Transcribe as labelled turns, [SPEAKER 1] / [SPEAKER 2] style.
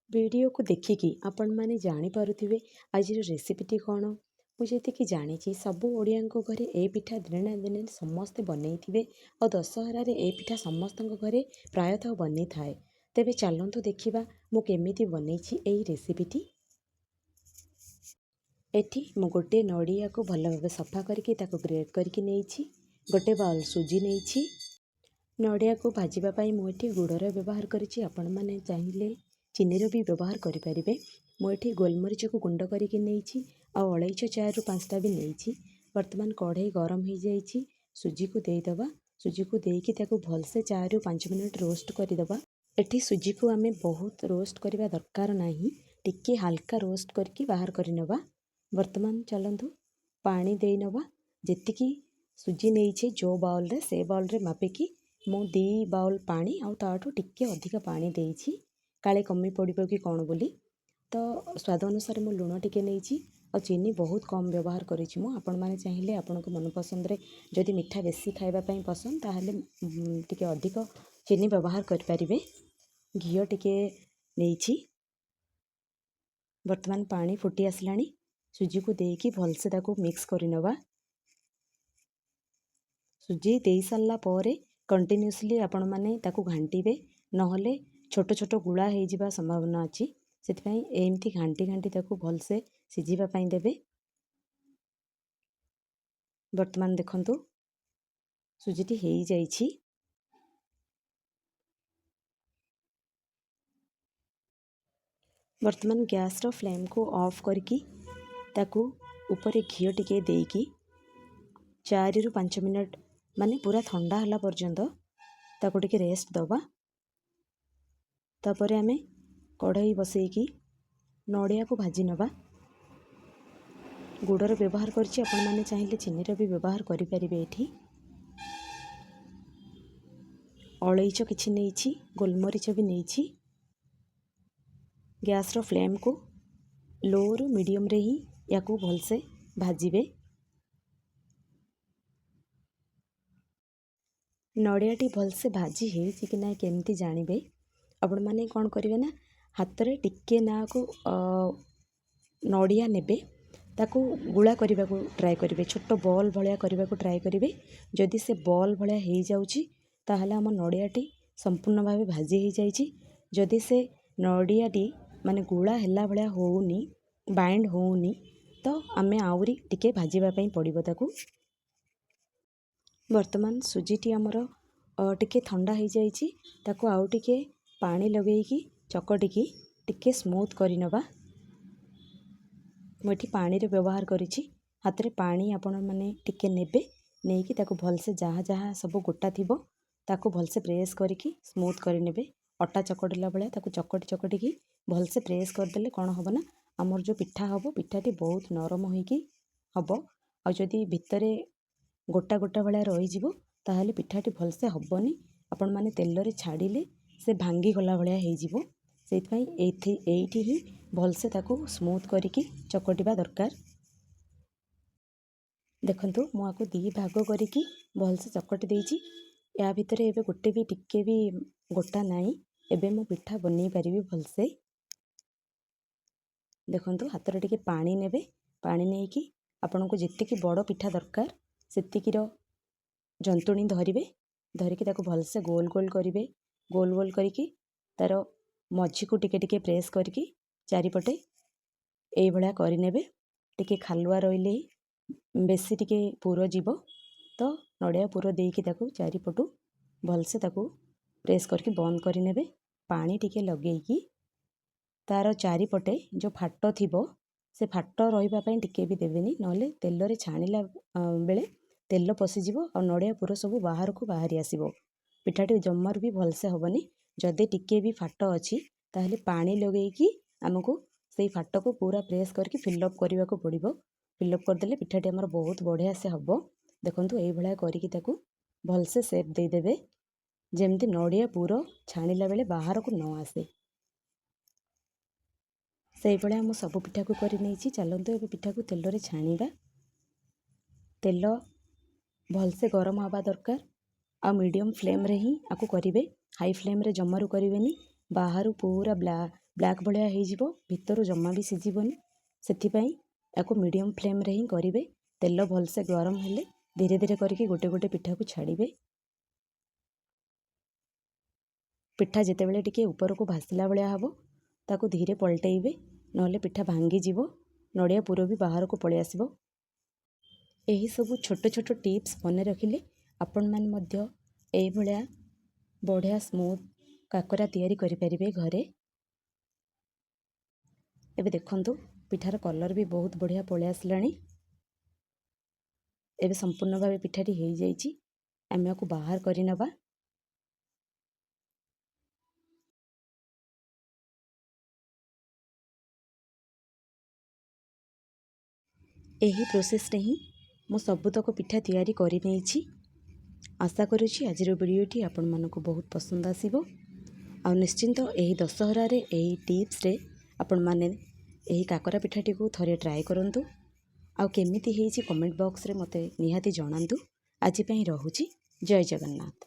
[SPEAKER 1] Video को देखिकी आपण माने जानी पारुथिबे आजिर रेसिपीटी कौन। मुझे कि जानी सबू ओडिया घरे ए पिठा दिने ना दिने समस्ते बनईथिबे और दशहरारे ए पिठा समस्त घरे प्रायतः बनी थाए। तेबे चलतु देखिबा मु केमिति बनईछि एई रेसिपीटी। एठी मु गोटे नड़िया को भल भाव सफा करके ताको ग्रेट करके नेइछि। गोटे बाउल सुजी नेइछि। नड़िया को भाजिबा पाई मु एठी गुड़र व्यवहार करिछि। आपण माने चाहिए चीनीर भी व्यवहार करें। मुझे गोलमरीच को गुंड करके नहीं आउ अलैच 4 ରୁ 5टा भी नहीं। वर्तमान कढ़ई गरम हो जाइए। सुजी को देदबा। सुजी को देकी ताको भलसे 4 ରୁ 5 मिनट रोस्ट करदबा। एठी सुजी को आमे बहुत रोस्ट करने दरकार नहीं, टिके हल्का रोस्ट करके बाहर करनबा। वर्तमान चलतु पानी दे नबा। जेतिकी सुजी नहीं जो बाउल रे से बाउल रे मापिकी मु 2 बाउल पानी आउ ताठू टिके अधिक पानी देइछि। काले कमी पड़ो कि कौन बोली तो स्वाद अनुसार मु लुण टिके नहीं और चीनी बहुत कम व्यवहार करिछि। मु आपण माने चाहिए आपण को मन पसंद रे जदि मिठा बेसी खाइबा पई पसंद ताहले टिके अधिक चीनी व्यवहार कर परिबे। घियो टिके नहीं। वर्तमान पानी फुटी आसलानी। सुजी को देकी भलसे ताको मिक्स करनबा। सुजी दे सारा पर कंटिन्यूअसली आपण माने ताको घांटीबे नहले छोट छोट गुड़ा हो जावा संभावना अच्छी। से एमती घांटी घांटी ताको भलसे सिझीबा पई देबे। वर्तमान देखंतु सुजीटी हो जाइछि। वर्तमान गैस रो फ्लेम को ऑफ करके ताको ऊपर घियो टिके देकी 4 ରୁ 5 मिनट माने पूरा ठंडा हला पर्यंत ताको टिके रेस्ट दबा। तापर आमे कढ़ई बसैकी नड़िया को भाजी नबा। गुड़र व्यवहार करछि। आपण माने चाहिए चीनीर भी व्यवहार करें। एठी अलैच किछि नहीं, गोलमरीच भी नहीं। गैस रो फ्लेम को लो रु मीडियम रे ही याकू भलसे भाजिबे। नड़ियाटी भलसे भाजी होइछि कि ना केमती जानिबे। आपण माने कौन करेंगे ना हाथ रे टिके ना को नड़िया नेबे ताको गुला करने को ट्राए करेंगे। छोट बॉल भाया करने को ट्राए करेंगे। जदि से बॉल भाया हो जाउछि ताहले आम नड़ियाटी संपूर्ण भाव भाजी हो जाइछि। जदि से नड़ियाटी माने गुला हैला भाया होउनी बाइंड होउनी तो आमे आउरी टिके भाजीबा पई पड़िबो ताकू। वर्तमान सुजीटी आमर टिके ठंडा हो जाइछि। ताकू आउ टिके पानी लगेकी चकटिकी टिके स्मूथ करनबा। मुझे पानी रे व्यवहार करिछि। हाथ रे पानी आपण माने टिके नेबे नेकी ताकू भलसे जहाँ जहाँ सब गोटा थिबो ताकू भलसे प्रेस करके स्मूथ कर नेबे। अटा चकटिला बेले ताकू चकटी चकटी की भलसे प्रेस करदेले कौन हम ना आमर जो पिठा हम पिठाटी बहुत नरम होइकी हम। आ जदि भितरे गोटा गोटा भाया रही ताहले पिठाटी भलसे हबनी। आपण माने तेल रे छाड़िले से भांगी गला भाया हो। एठी ही भलसे ताकू स्मूथ करिकी चकटिबा दरकार। देखंतु मुझे 2 भाग करिकी भलसे चकटी देइछि। या भितर एबे गोटे भी टिके भी गोटा नाई। एबे मु पिठा बनै पारिबी भलसे। देखंतु हाथ रे टिके पानी नेबे। पानी नेकी आपन को जितकी बड़ पिठा दरकार सेतिकी रो जंतुणी धरिबे। धरिकी ताको भलसे गोल गोल करिवे। गोल गोल करिकी तार मझी को टिके टिके प्रेस करके चारिपटे एई भलिया करिनेबे। टिके खालुआ रहिले बेसी टिके पूर जीव तो नड़िया पूर देकी ताकू चारिपटू भलसे ताकू प्रेस करके बंद करिनेबे। पानी टिके लगेकी तार चारिपटे जो फाट थिबो से फाट रहिबा पई टिके भी देबेनी नहले तेल रे छाणिला बेले तेल पशिजिवो और नड़िया पूर सब बाहर को बाहरी आसीबो। पिठाटी जम्मार भी भलसे हबनी। जदि टिके भी फाट अच्छी ताहले पानी लगेकी आमको से फाट को पूरा प्रेस करके फिलअप करने को पड़ो। फिलअप करदेले पिठाटी आमर बहुत बढ़िया से हम। देखंतु एई भलिया करिकी ताकू भलसे सेप देदेबे जेमती नड़िया पूर छाणिला बेले बाहर को न आसे। से भलिया मु सब पिठा को करि नेछि। चलंतु एबे पिठा को तेल रे छाणिबा। तेल भलसे गरम हवा दरकार। आ मीडियम फ्लेम रे ही आकु करिवे। हाई फ्लेम रे जम्मारू करिवेनी। बाहर पूरा ବ୍ଲାକ୍ ଭଳିଆ ହେଇଯିବ, ଭିତରୁ ଜମା ବି ସିଝିବନି। ସେଥିପାଇଁ ୟାକୁ ମିଡ଼ିୟମ୍ ଫ୍ଲେମ୍ରେ ହିଁ କରିବେ। ତେଲ ଭଲସେ ଗରମ ହେଲେ ଧୀରେ ଧୀରେ କରିକି ଗୋଟେ ଗୋଟେ ପିଠାକୁ ଛାଡ଼ିବେ। ପିଠା ଯେତେବେଳେ ଟିକେ ଉପରକୁ ଭାସିଲା ଭଳିଆ ହେବ ତାକୁ ଧୀରେ ପଲଟେଇବେ, ନହେଲେ ପିଠା ଭାଙ୍ଗିଯିବ, ନଡ଼ିଆ ପୁର ବି ବାହାରକୁ ପଳେଇ ଆସିବ। ଏହିସବୁ ଛୋଟ ଛୋଟ ଟିପ୍ସ ମନେ ରଖିଲେ ଆପଣମାନେ ମଧ୍ୟ ଏଇଭଳିଆ ବଢ଼ିଆ ସ୍ମୁଥ୍ କାକରା ତିଆରି କରିପାରିବେ ଘରେ। ଏବେ ଦେଖନ୍ତୁ ପିଠାର କଲର୍ ବି ବହୁତ ବଢ଼ିଆ ପଳେଇ ଆସିଲାଣି। ଏବେ ସମ୍ପୂର୍ଣ୍ଣ ଭାବେ ପିଠାଟି ହେଇଯାଇଛି। ଆମେ ୟାକୁ ବାହାର କରିନେବା। ଏହି ପ୍ରୋସେସ୍ରେ ହିଁ ମୁଁ ସବୁତକ ପିଠା ତିଆରି କରିନେଇଛି। ଆଶା କରୁଛି ଆଜିର ଭିଡ଼ିଓଟି ଆପଣମାନଙ୍କୁ ବହୁତ ପସନ୍ଦ ଆସିବ। ଆଉ ନିଶ୍ଚିନ୍ତ ଏହି ଦଶହରାରେ ଏହି ଟିପ୍ସରେ ଆପଣମାନେ ଏହି କାକରା ପିଠାଟିକୁ ଥରେ ଟ୍ରାଏ କରନ୍ତୁ। ଆଉ କେମିତି ହେଇଛି କମେଣ୍ଟ ବକ୍ସରେ ମୋତେ ନିହାତି ଜଣାନ୍ତୁ। ଆଜି ପାଇଁ ରହୁଛି। ଜୟ ଜଗନ୍ନାଥ।